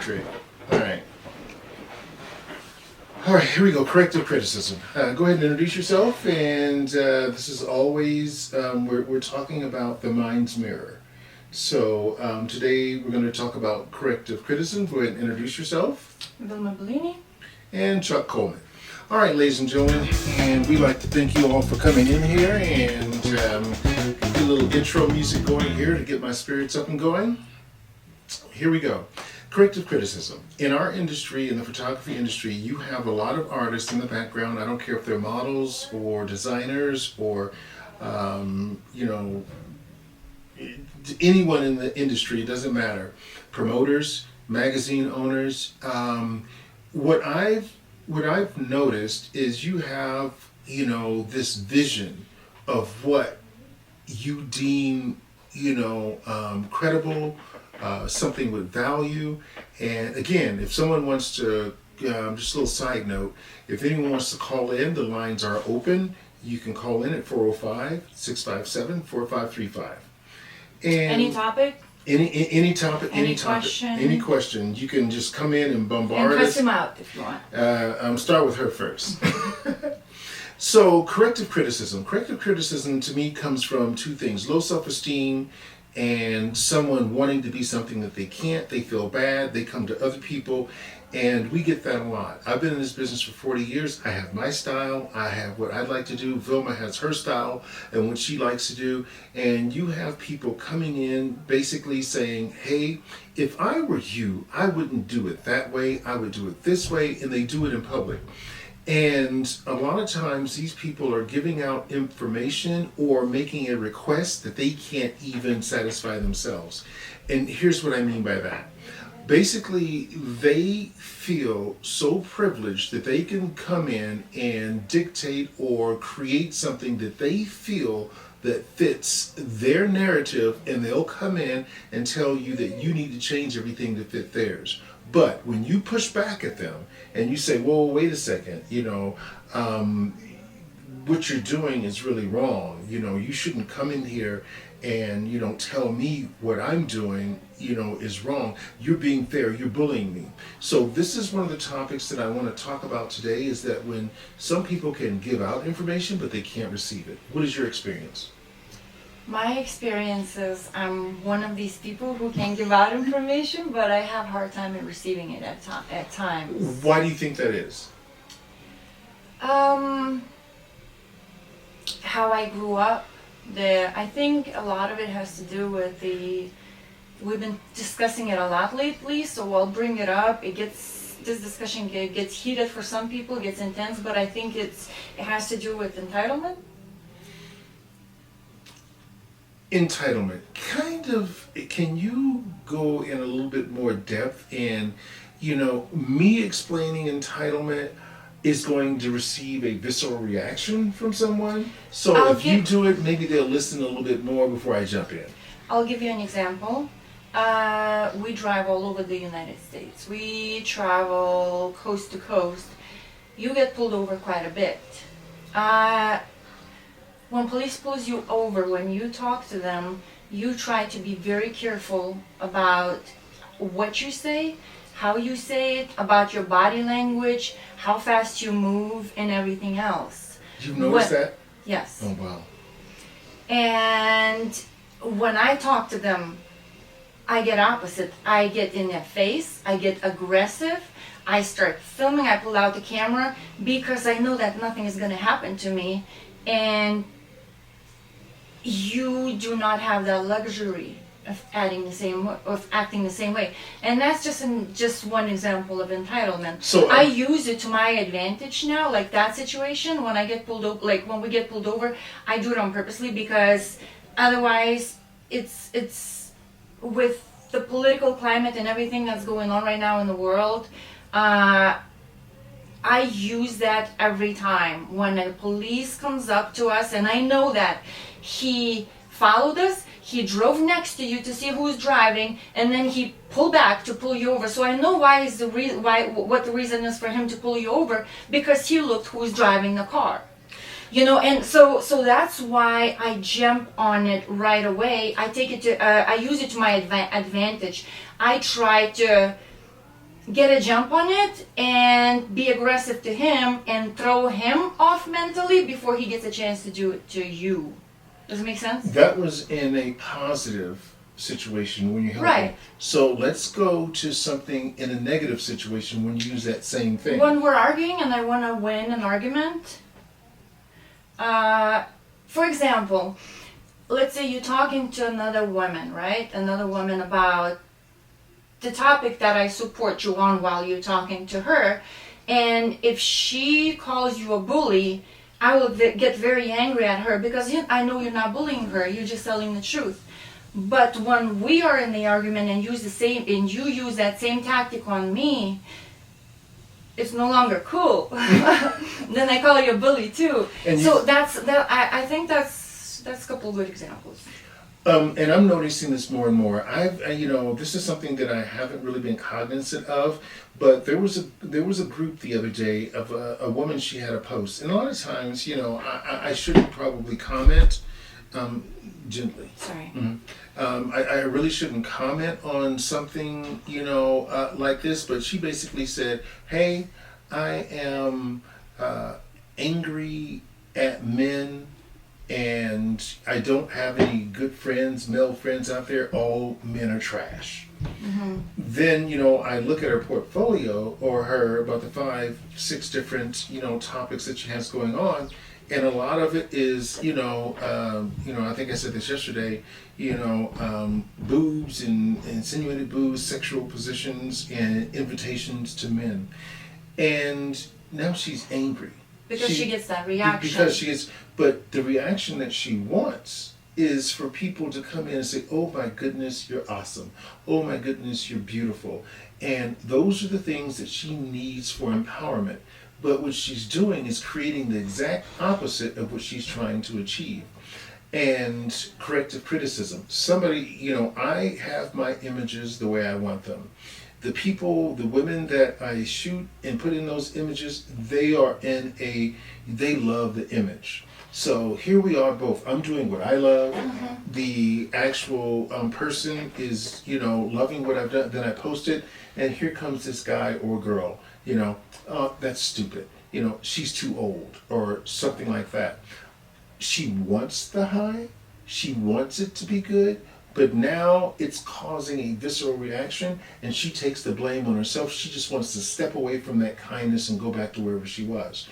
Great. All right. All right, here we go. Corrective criticism. Go ahead and introduce yourself. And this is always, we're talking about the mind's mirror. So today we're going to talk about corrective criticism. Go ahead and introduce yourself. Vilma Bellini. And Chuck Coleman. All right, ladies and gentlemen, and we'd like to thank you all for coming in here and get a little intro music going here to get my spirits up and going. Here we go. Corrective criticism. In our industry, in the photography industry, you have a lot of artists in the background. I don't care if they're models or designers or, anyone in the industry, it doesn't matter. Promoters, magazine owners. What I've noticed is you have, this vision of what you deem, credible, something with value. And again, if someone wants to, just a little side note, if anyone wants to call in, the lines are open. You can call in at 405-657-4535. And Any topic? Any topic, Any topic, question? any question. You can just come in and bombard And cuss us. him out if you want. Start with her first. So, corrective criticism. Corrective criticism to me comes from two things: low self-esteem and someone wanting to be something that they can't. They feel bad. They come to other people, and we get that a lot. I've been in this business for 40 years. I have my style. I have what I'd like to do. Vilma has her style and what she likes to do. And you have people coming in basically saying, hey, if I were you, I wouldn't do it that way. I would do it this way. And they do it in public. And a lot of times these people are giving out information or making a request that they can't even satisfy themselves. And here's what I mean by that. Basically, they feel so privileged that they can come in and dictate or create something that they feel that fits their narrative, and they'll come in and tell you that you need to change everything to fit theirs. But when you push back at them and you say, well, wait a second, what you're doing is really wrong. You shouldn't come in here and, tell me what I'm doing, is wrong. You're being fair, you're bullying me. So this is one of the topics that I want to talk about today, is that when some people can give out information, but they can't receive it. What is your experience? My experience is I'm one of these people who can give out information, but I have a hard time in receiving it at times. Why do you think that is? How I grew up. I think a lot of it has to do with we've been discussing it a lot lately, so I'll bring it up. This discussion gets heated for some people, gets intense, but I think it has to do with entitlement. Entitlement. Can you go in a little bit more depth? And, me explaining entitlement is going to receive a visceral reaction from someone. So if you do it, maybe they'll listen a little bit more before I jump in. I'll give you an example. We drive all over the United States. We travel coast to coast. You get pulled over quite a bit. When police pulls you over, when you talk to them, you try to be very careful about what you say, how you say it, about your body language, how fast you move, and everything else. You've noticed that? Yes. Oh, wow. And when I talk to them, I get opposite. I get in their face, I get aggressive, I start filming, I pull out the camera because I know that nothing is going to happen to me. And you do not have that luxury of acting the same way, and that's just one example of entitlement. So I use it to my advantage now. Like that situation, when I get pulled over, when we get pulled over, I do it on purposely, because otherwise, it's with the political climate and everything that's going on right now in the world. I use that every time when a police comes up to us, and I know that he followed us, he drove next to you to see who's driving, and then he pulled back to pull you over. So I know what the reason is for him to pull you over, because he looked who's driving the car. And so that's why I jump on it right away. I use it to my advantage. I try to get a jump on it and be aggressive to him and throw him off mentally before he gets a chance to do it to you. Does it make sense? That was in a positive situation when you help Right. them. So let's go to something in a negative situation when you use that same thing. When we're arguing and I want to win an argument, for example, let's say you're talking to another woman, right? Another woman about the topic that I support you on while you're talking to her. And if she calls you a bully, I will get very angry at her because I know you're not bullying her, you're just telling the truth. But when we are in the argument and you use that same tactic on me, it's no longer cool. Then I call you a bully too. And so I think that's a couple of good examples. And I'm noticing this more and more. This is something that I haven't really been cognizant of, but there was a group the other day of a woman. She had a post, and a lot of times, I shouldn't probably comment gently. Sorry. Mm-hmm. I really shouldn't comment on something, like this. But she basically said, "Hey, I am angry at men. And I don't have any good friends, male friends out there. All men are trash." Mm-hmm. Then, I look at her portfolio or about the 5-6 different, topics that she has going on. And a lot of it is, I think I said this yesterday, boobs and insinuated boobs, sexual positions, and invitations to men. And now she's angry. Because she gets that reaction. But the reaction that she wants is for people to come in and say, "Oh my goodness, you're awesome. Oh my goodness, you're beautiful." And those are the things that she needs for empowerment. But what she's doing is creating the exact opposite of what she's trying to achieve. And corrective criticism. Somebody, I have my images the way I want them. The women that I shoot and put in those images, they love the image. So here we are both. I'm doing what I love. Mm-hmm. The actual person is, loving what I've done. Then I post it, and here comes this guy or girl, that's stupid. She's too old or something like that. She wants the high. She wants it to be good. But now it's causing a visceral reaction, and she takes the blame on herself. She just wants to step away from that kindness and go back to wherever she was.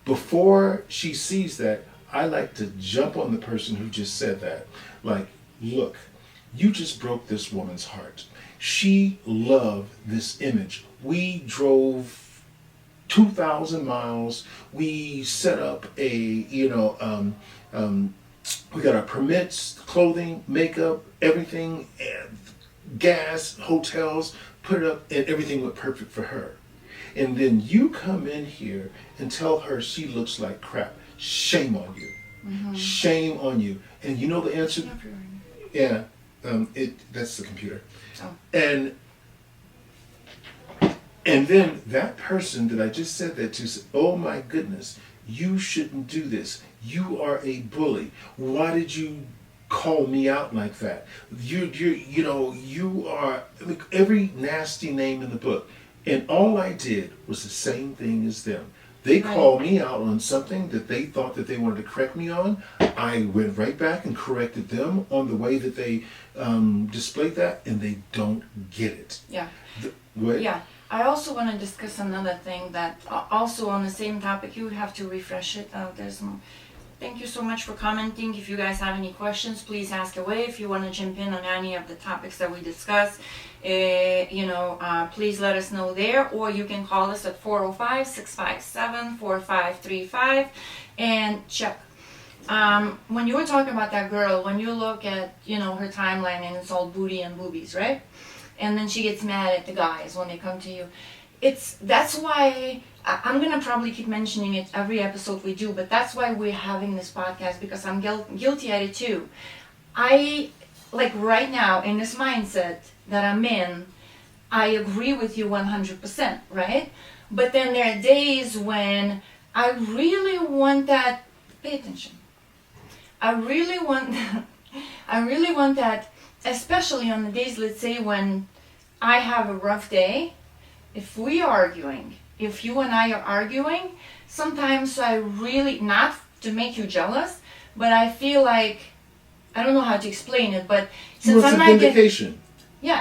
Before she sees that, I like to jump on the person who just said that. Like, look, you just broke this woman's heart. She loved this image. We drove 2,000 miles. We set up we got our permits, clothing, makeup, everything, gas, hotels, put it up, and everything went perfect for her. And then you come in here and tell her she looks like crap. Shame on you. Mm-hmm. Shame on you. And you know the answer? Yeah, that's the computer. Oh. And then that person that I just said that to said, "Oh my goodness, you shouldn't do this. You are a bully. Why did you call me out like that? You are every nasty name in the book." And all I did was the same thing as them. They called me out on something that they thought that they wanted to correct me on. I went right back and corrected them on the way that they displayed that, and they don't get it. Yeah. What? Yeah. I also want to discuss another thing that also on the same topic. You have to refresh it. Thank you so much for commenting. If you guys have any questions, please ask away. If you want to jump in on any of the topics that we discussed, please let us know there, or you can call us at 405-657-4535 and check. When you were talking about that girl, when you look at, her timeline and it's all booty and boobies, right? And then she gets mad at the guys when they come to you. That's why I'm gonna probably keep mentioning it every episode we do, but that's why we're having this podcast, because I'm guilty at it too. I, right now in this mindset that I'm in, I agree with you 100%, right? But then there are days when I really want that, pay attention. I really want that, especially on the days, let's say, when I have a rough day if we arguing, if you and I are arguing, sometimes I really, not to make you jealous, but I feel like, I don't know how to explain it, but since I'm not getting,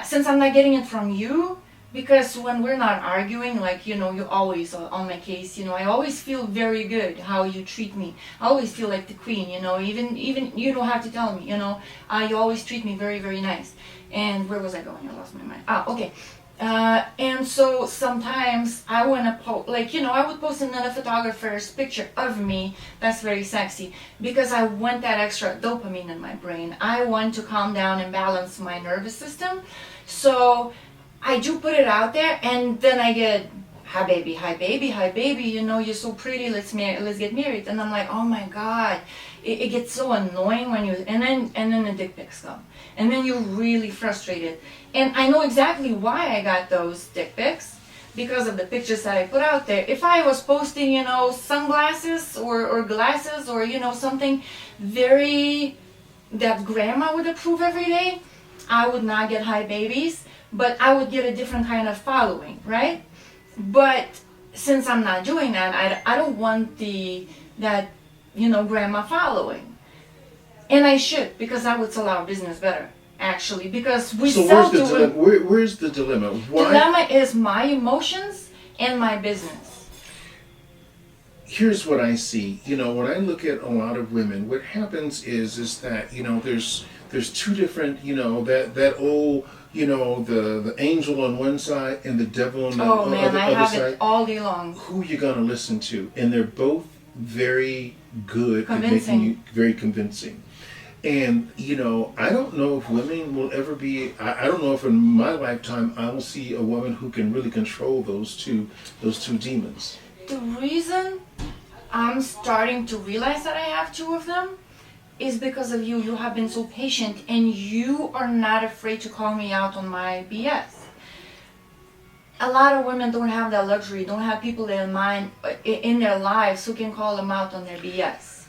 since I'm not getting it from you, because when we're not arguing, like, you know, you're always on my case, you know, I always feel very good how you treat me. I always feel like the queen, you know, even you don't have to tell me, you know, you always treat me very, very nice. And where was I going? I lost my mind. Okay. And so sometimes I want to post, like, you know, I would post another photographer's picture of me that's very sexy because I want that extra dopamine in my brain. I want to calm down and balance my nervous system. So I do put it out there, and then I get, hi baby, hi baby, hi baby, you know, you're so pretty, let's get married. And I'm like, oh my God, it gets so annoying when you, and then the dick pics come. And then you're really frustrated. And I know exactly why I got those dick pics, because of the pictures that I put out there. If I was posting, you know, sunglasses or glasses or, you know, something very, that grandma would approve every day, I would not get hi babies, but I would get a different kind of following, right? But since I'm not doing that, I don't want that, you know, grandma following. And I should, because I would sell our business better, actually, because we sell to women. Where's the dilemma? Why? Dilemma is my emotions and my business. Here's what I see. You know, when I look at a lot of women, what happens is that, you know, there's two different, you know, that old, you know, the angel on one side and the devil on the other side. Oh man, I have it all day long. Who you gonna listen to? And they're both very good at making you very convincing. And, you know, I don't know if women will ever be, I don't know if in my lifetime I will see a woman who can really control those two demons. The reason I'm starting to realize that I have two of them is because of you. You have been so patient, and you are not afraid to call me out on my BS. A lot of women don't have that luxury, don't have people in their lives who can call them out on their BS.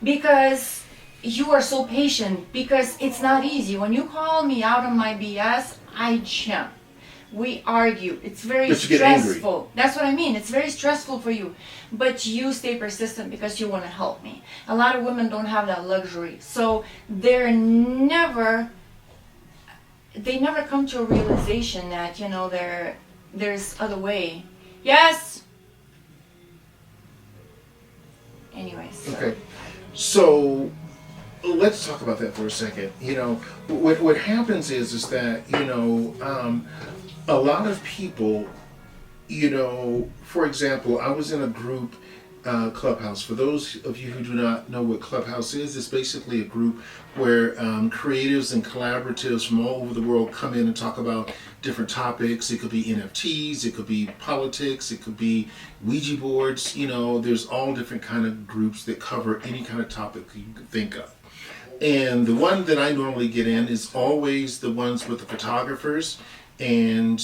Because you are so patient, because it's not easy. When you call me out on my BS, I jump. We argue. It's very stressful. That's what I mean. It's very stressful for you. But you stay persistent because you want to help me. A lot of women don't have that luxury. So they never come to a realization that, you know, there's other way. Yes? Anyways. Okay. So let's talk about that for a second. You know, what happens is that, you know, a lot of people, you know, for example, I was in a group, Clubhouse. For those of you who do not know what Clubhouse is, it's basically a group where creatives and collaboratives from all over the world come in and talk about different topics. It could be NFTs, it could be politics, it could be Ouija boards. You know, there's all different kind of groups that cover any kind of topic you could think of. And the one that I normally get in is always the ones with the photographers. And,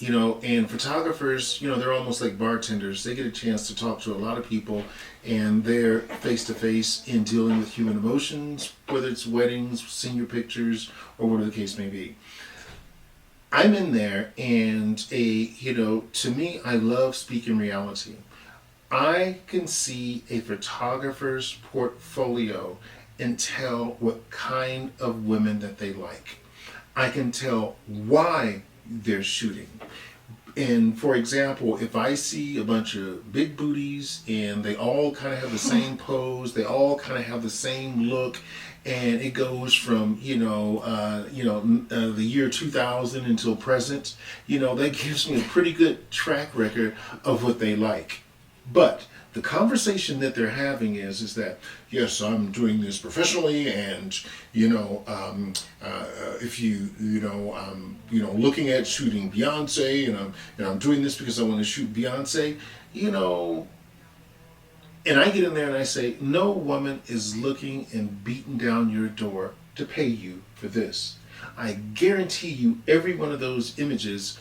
you know, and photographers, you know, they're almost like bartenders. They get a chance to talk to a lot of people, and they're face-to-face in dealing with human emotions, whether it's weddings, senior pictures, or whatever the case may be. I'm in there, and you know, to me, I love speaking reality. I can see a photographer's portfolio and tell what kind of women that they like. I can tell why they're shooting. And for example, if I see a bunch of big booties and they all kind of have the same pose, they all kind of have the same look, and it goes from, the year 2000 until present, you know, that gives me a pretty good track record of what they like. But the conversation that they're having is that, yes, I'm doing this professionally, and if looking at shooting Beyonce, and I'm doing this because I want to shoot Beyonce, you know. And I get in there and I say, no woman is looking and beating down your door to pay you for this. I guarantee you, every one of those images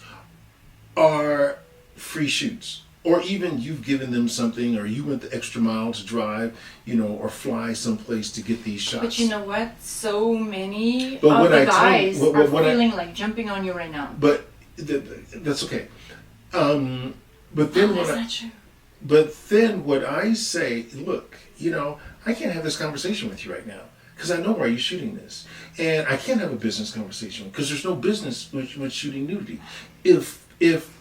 are free shoots. Or even you've given them something, or you went the extra mile to drive, or fly someplace to get these shots. But you know what? So many of the guys are feeling like jumping on you right now. But that's okay. But then that's not true. But then what I say, look, I can't have this conversation with you right now because I know why you're shooting this, and I can't have a business conversation because there's no business with shooting nudity. If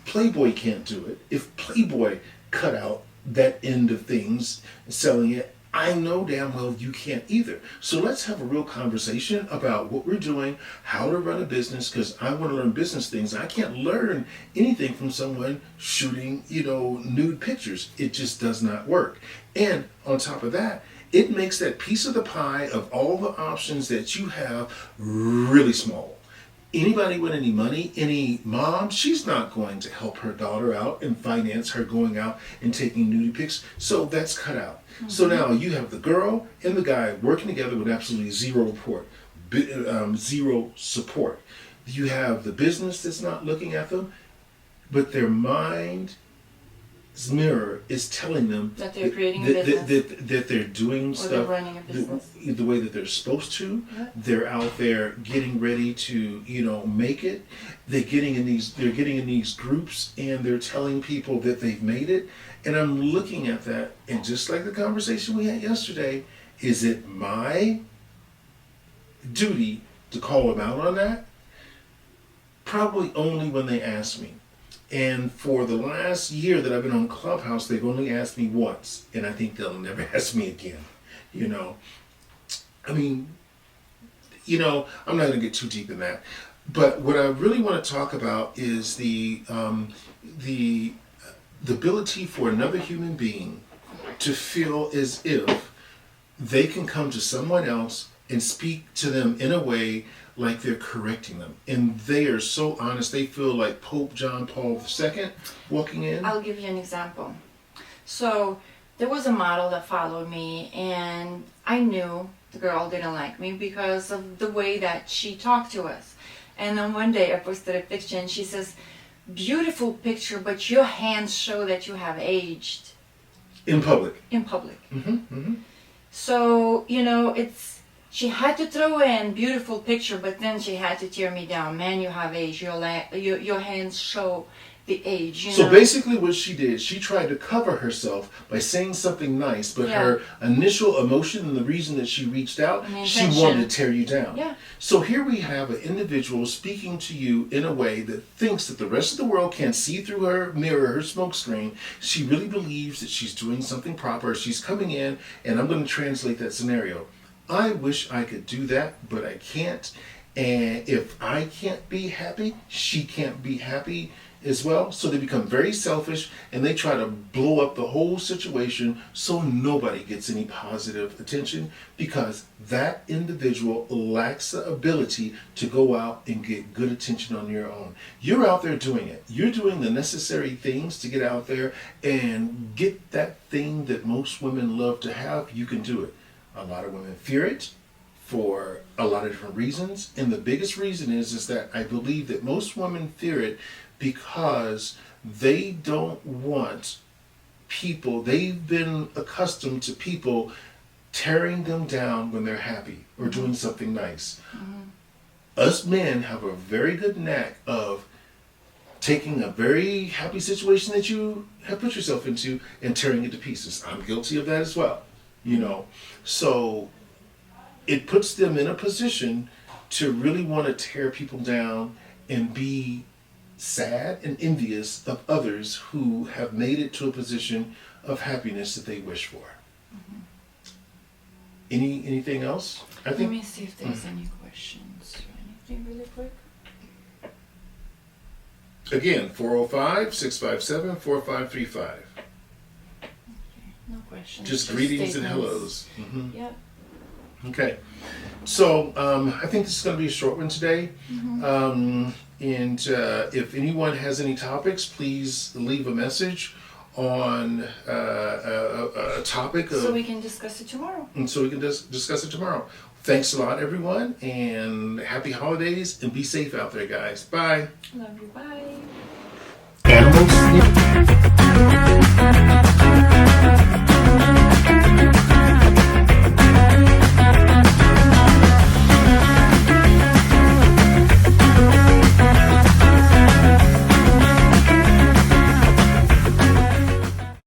Playboy can't do it, if Playboy cut out that end of things, selling it, I know damn well you can't either. So let's have a real conversation about what we're doing, how to run a business, because I want to learn business things. I can't learn anything from someone shooting, nude pictures. It just does not work. And on top of that, it makes that piece of the pie of all the options that you have really small. Anybody with any money, any mom, she's not going to help her daughter out and finance her going out and taking nudie pics. So that's cut out. Mm-hmm. So now you have the girl and the guy working together with absolutely zero support. You have the business that's not looking at them, but their mind's mirror is telling them that they're creating a business, that they're doing or stuff they're running a business the way that they're supposed to. Yep. They're out there getting ready to make it. They're getting in these groups and they're telling people that they've made it. And I'm looking at that, and just like the conversation we had yesterday, is it my duty to call them out on that? Probably only when they ask me. And for the last year that I've been on Clubhouse, they've only asked me once, and I think they'll never ask me again. I mean, I'm not going to get too deep in that. But what I really want to talk about is the ability for another human being to feel as if they can come to someone else and speak to them in a way like they're correcting them. And they are so honest, they feel like Pope John Paul II walking in. I'll give you an example. So there was a model that followed me, and I knew the girl didn't like me because of the way that she talked to us. And then one day I posted a picture and she says, "Beautiful picture, but your hands show that you have aged." In public. In public. Mm-hmm, mm-hmm. So, she had to throw in beautiful picture, but then she had to tear me down. Man, you have age. Your hands show the age. So basically what she did, she tried to cover herself by saying something nice, but her initial emotion and the reason that she reached out, she wanted to tear you down. Yeah. So here we have an individual speaking to you in a way that thinks that the rest of the world can't see through her mirror, her smoke screen. She really believes that she's doing something proper. She's coming in, and I'm going to translate that scenario. I wish I could do that, but I can't. And if I can't be happy, she can't be happy as well. So they become very selfish and they try to blow up the whole situation so nobody gets any positive attention, because that individual lacks the ability to go out and get good attention on your own. You're out there doing it. You're doing the necessary things to get out there and get that thing that most women love to have. You can do it. A lot of women fear it for a lot of different reasons. And the biggest reason is that I believe that most women fear it because they don't want people, they've been accustomed to people tearing them down when they're happy or doing something nice. Mm-hmm. Us men have a very good knack of taking a very happy situation that you have put yourself into and tearing it to pieces. I'm guilty of that as well, So it puts them in a position to really want to tear people down and be sad and envious of others who have made it to a position of happiness that they wish for. Mm-hmm. Anything else? Let me see if there's any questions or anything really quick. Again, 405-657-4535. Okay, no questions. Just greetings and hellos. Mm-hmm. Yep. Okay, so I think this is going to be a short one today. Mm-hmm. And if anyone has any topics, please leave a message on a topic. So we can discuss it tomorrow. And so we can discuss it tomorrow. Thanks a lot, everyone, and happy holidays, and be safe out there, guys. Bye. Love you. Bye.